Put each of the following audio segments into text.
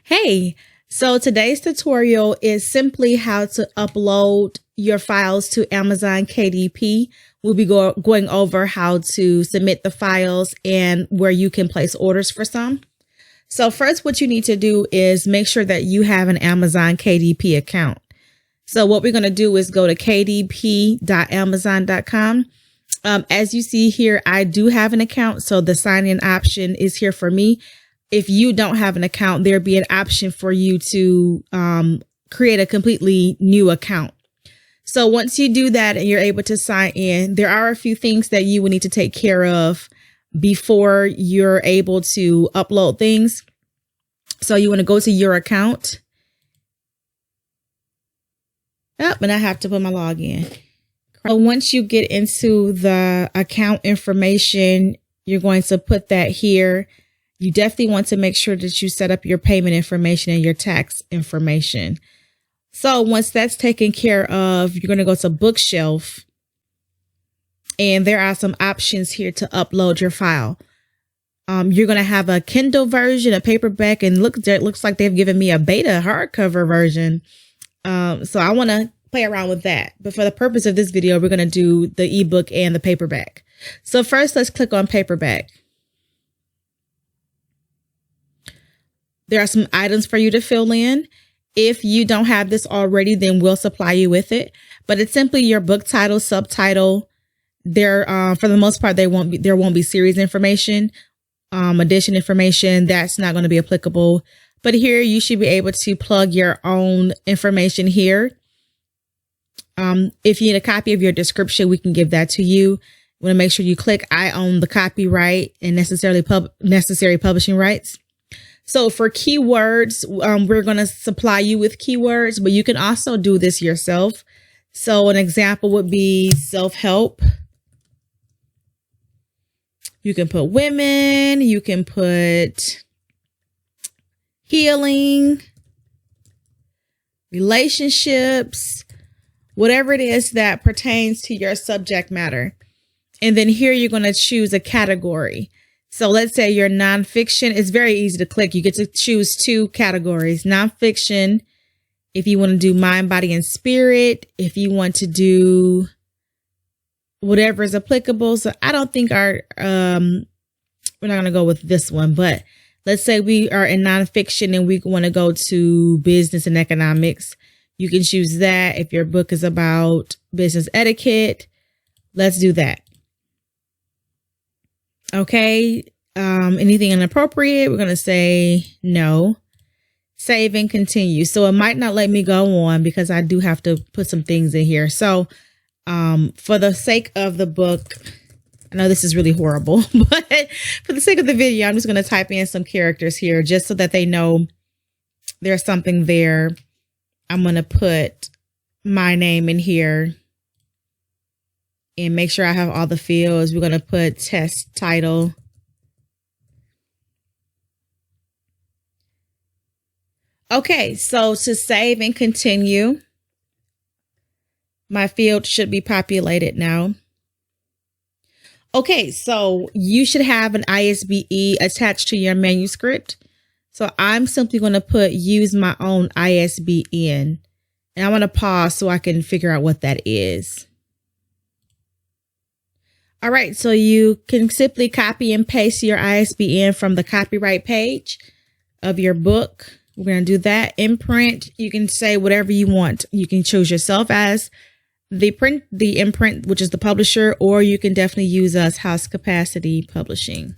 Hey, so today's tutorial is simply how to upload your files to Amazon KDP. We'll be going over how to submit the files and where you can place orders for some. So first, what you need to do is make sure that you have an Amazon KDP account. So what we're going to do is go to kdp.amazon.com. As you see here, I do have an account, so the sign-in option is here for me. If you don't have an account, there'll be an option for you to create a completely new account. So once you do that and you're able to sign in, there are a few things that you will need to take care of before you're able to upload things. So you want to go to your account. Oh, and I have to put my login. So once you get into the account information, you're going to put that here. You definitely want to make sure that you set up your payment information and your tax information. So once that's taken care of, you're going to go to Bookshelf. And there are some options here to upload your file. You're going to have a Kindle version, a paperback, and it looks like they've given me a beta hardcover version. So I want to play around with that. But for the purpose of this video, we're going to do the ebook and the paperback. So first, let's click on paperback. There are some items for you to fill in. If you don't have this already, then we'll supply you with it. But it's simply your book title, subtitle. There, for the most part, there won't be series information, edition information. That's not going to be applicable. But here you should be able to plug your own information here. If you need a copy of your description, we can give that to you. You want to make sure you click I own the copyright and necessary publishing rights. So for keywords, we're going to supply you with keywords, but you can also do this yourself. So an example would be self-help. You can put women, you can put healing, relationships, whatever it is that pertains to your subject matter. And then here you're going to choose a category. So let's say you're nonfiction. It's very easy to click. You get to choose two categories. Nonfiction, if you want to do mind, body, and spirit. If you want to do whatever is applicable. So I don't think we're not going to go with this one, but let's say we are in nonfiction and we want to go to business and economics. You can choose that. If your book is about business etiquette, let's do that. Okay. Anything inappropriate? We're going to say no. Save and continue. So it might not let me go on because I do have to put some things in here. So, for the sake of the book, I know this is really horrible, but for the sake of the video, I'm just going to type in some characters here just so that they know there's something there. I'm going to put my name in here and make sure I have all the fields. We're going to put test title. Okay, so to save and continue, my field should be populated now. Okay, so you should have an ISBN attached to your manuscript. So I'm simply going to put use my own ISBN. And I want to pause so I can figure out what that is. All right, so you can simply copy and paste your ISBN from the copyright page of your book. We're going to do that. Imprint, you can say whatever you want. You can choose yourself as the imprint, which is the publisher, or you can definitely use us, House Capacity Publishing.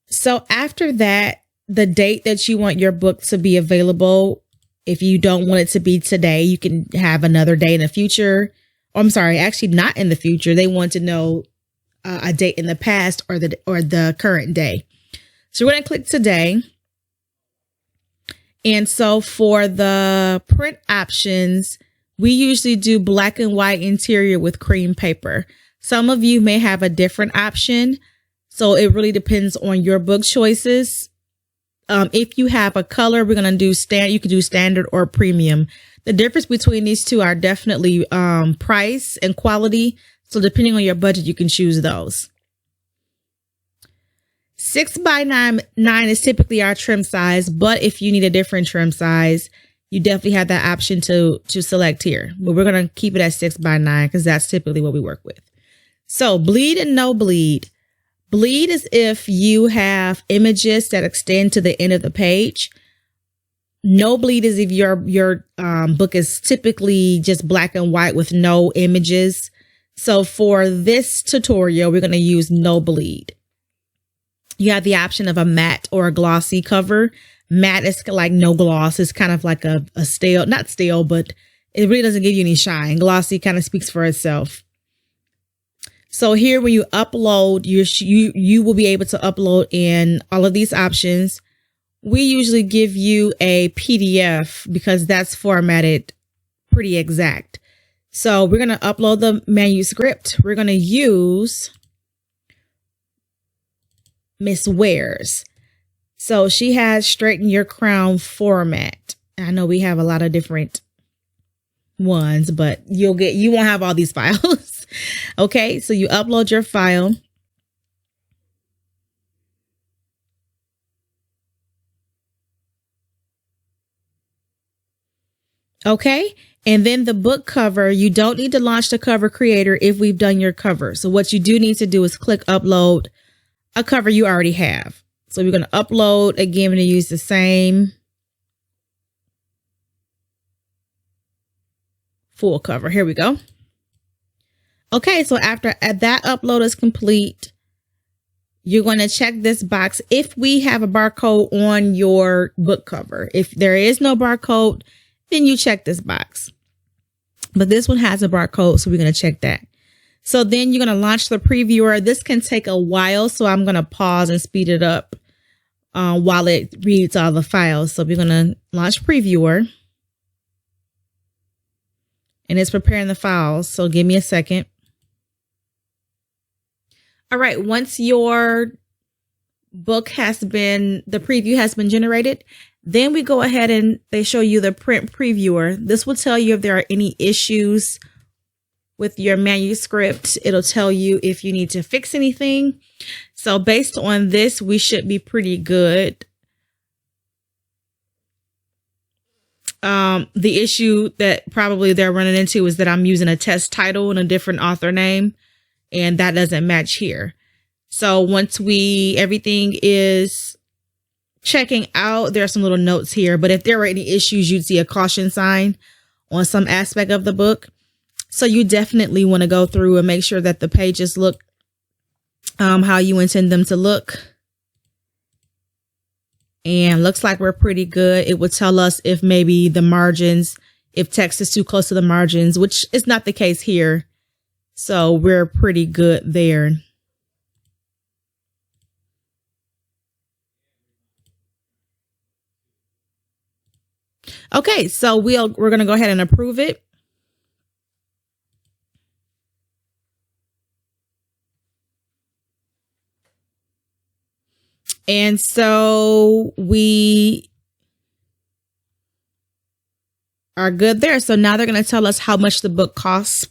So after that, the date that you want your book to be available, if you don't want it to be today, you can have another day in the future. I'm sorry, actually not in the future. They want to know a date in the past or the current day. So we're going to click today. And so for the print options, we usually do black and white interior with cream paper. Some of you may have a different option. So it really depends on your book choices. If you have a color, we're going to do you can do standard or premium. The difference between these two are definitely price and quality. So depending on your budget, you can choose those. 6x9 is typically our trim size, but if you need a different trim size, you definitely have that option to select here. But we're going to keep it at 6x9 because that's typically what we work with. So bleed and no bleed. Bleed is if you have images that extend to the end of the page. No bleed is if your book is typically just black and white with no images. So for this tutorial, we're going to use no bleed. You have the option of a matte or a glossy cover. Matte is like no gloss. It's kind of like a stale, not stale, but it really doesn't give you any shine. Glossy kind of speaks for itself. So here, when you upload, you will be able to upload in all of these options. We usually give you a PDF because that's formatted pretty exact. So we're going to upload the manuscript. We're going to use Miss Wares. So she has Straighten Your Crown format. I know we have a lot of different ones, but you won't have all these files. Okay, so you upload your file. Okay, and then the book cover, you don't need to launch the cover creator if we've done your cover. So what you do need to do is click upload a cover you already have. So we're going to upload again. We're going to use the same full cover. Here we go. Okay, so after that upload is complete, you're going to check this box if we have a barcode on your book cover. If there is no barcode, then you check this box. But this one has a barcode, so we're going to check that. So then you're going to launch the previewer. This can take a while, so I'm going to pause and speed it up while it reads all the files. So we're going to launch previewer. And it's preparing the files, so give me a second. All right, once your book the preview has been generated, then we go ahead and they show you the print previewer. This will tell you if there are any issues with your manuscript. It'll tell you if you need to fix anything. So based on this, we should be pretty good. The issue that probably they're running into is that I'm using a test title and a different author name, and that doesn't match here. So once everything is checking out, there are some little notes here, but if there were any issues, you'd see a caution sign on some aspect of the book. So you definitely want to go through and make sure that the pages look how you intend them to look. And looks like we're pretty good. It would tell us if maybe the margins, if text is too close to the margins, which is not the case here. So we're pretty good there. Okay, so we're going to go ahead and approve it. And so we are good there. So now they're going to tell us how much the book costs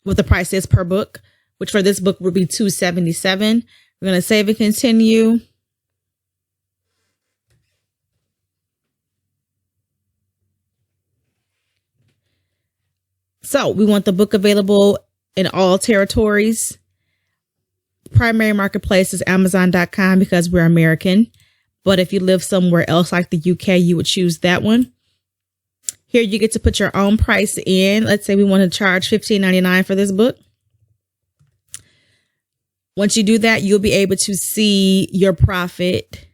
what the price is per book, which for this book would be $277. We're going to save and continue. So we want the book available in all territories. Primary marketplace is Amazon.com because we're American. But if you live somewhere else like the UK, you would choose that one. Here you get to put your own price in. Let's say we want to charge $15.99 for this book. Once you do that, you'll be able to see your profit,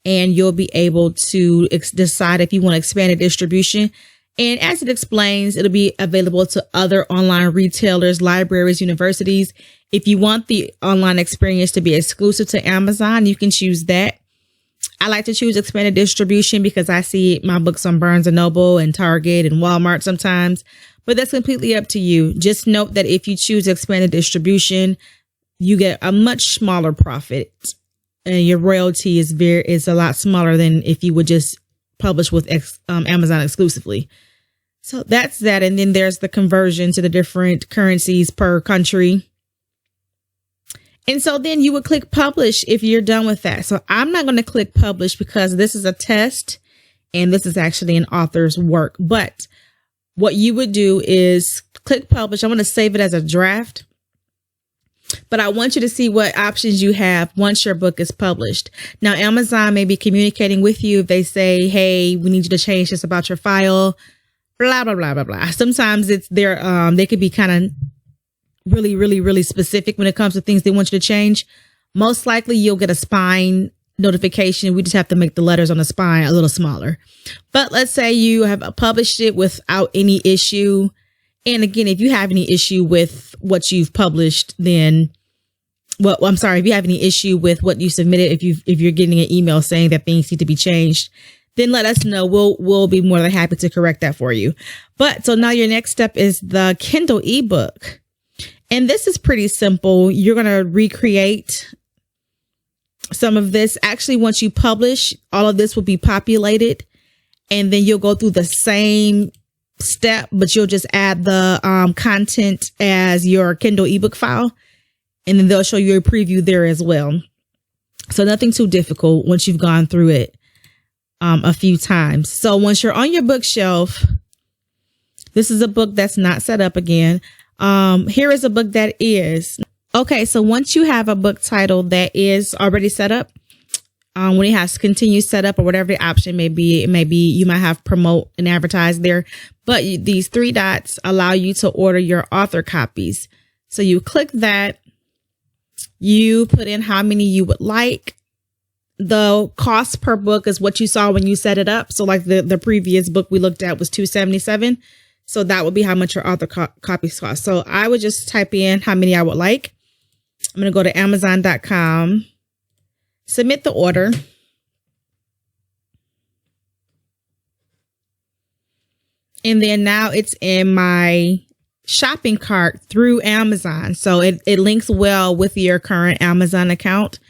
and you'll be able to decide if you want to expand the distribution. And as it explains, it'll be available to other online retailers, libraries, universities. If you want the online experience to be exclusive to Amazon, you can choose that. I like to choose expanded distribution because I see my books on Barnes & Noble and Target and Walmart sometimes, but that's completely up to you. Just note that if you choose expanded distribution, you get a much smaller profit, and your royalty is a lot smaller than if you would just publish with Amazon exclusively. So that's that. And then there's the conversion to the different currencies per country. And so then you would click publish if you're done with that. So I'm not going to click publish because this is a test and this is actually an author's work. But what you would do is click publish. I'm going to save it as a draft. But I want you to see what options you have once your book is published. Now, Amazon may be communicating with you if they say, hey, we need you to change this about your file, blah, blah, blah, blah, blah. Sometimes it's they could be kind of really, really, really specific when it comes to things they want you to change. Most likely you'll get a spine notification. We just have to make the letters on the spine a little smaller. But let's say you have published it without any issue. And again, if you have any issue with what you've published, then, well, I'm sorry, if you have any issue with what you submitted, if you're getting an email saying that things need to be changed, then let us know. We'll be more than happy to correct that for you. But so now your next step is the Kindle ebook. And this is pretty simple. You're going to recreate some of this. Actually, once you publish, all of this will be populated, and then you'll go through the same step, but you'll just add the content as your Kindle ebook file, and then they'll show you a preview there as well. So nothing too difficult once you've gone through it a few times. So once you're on your bookshelf, this is a book that's not set up again. Here is a book that is. Okay, so once you have a book title that is already set up, when it has continue setup or whatever the option may be, you might have promote and advertise there. But these three dots allow you to order your author copies. So you click that, you put in how many you would like. The cost per book is what you saw when you set it up. So like the previous book we looked at was $277. So that would be how much your author copies cost. So I would just type in how many I would like. I'm going to go to Amazon.com, submit the order. And then now it's in my shopping cart through Amazon. So it links well with your current Amazon account.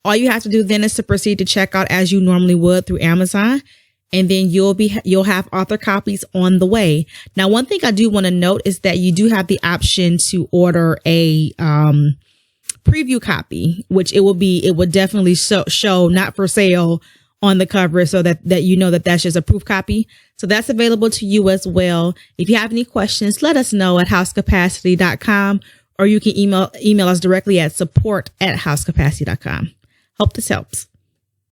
All you have to do then is to proceed to checkout as you normally would through Amazon. And then you'll have author copies on the way. Now, one thing I do want to note is that you do have the option to order a preview copy, which it would definitely show not for sale on the cover, so that you know that that's just a proof copy. So that's available to you as well. If you have any questions, let us know at housecapacity.com, or you can email us directly at support@housecapacity.com. Hope this helps.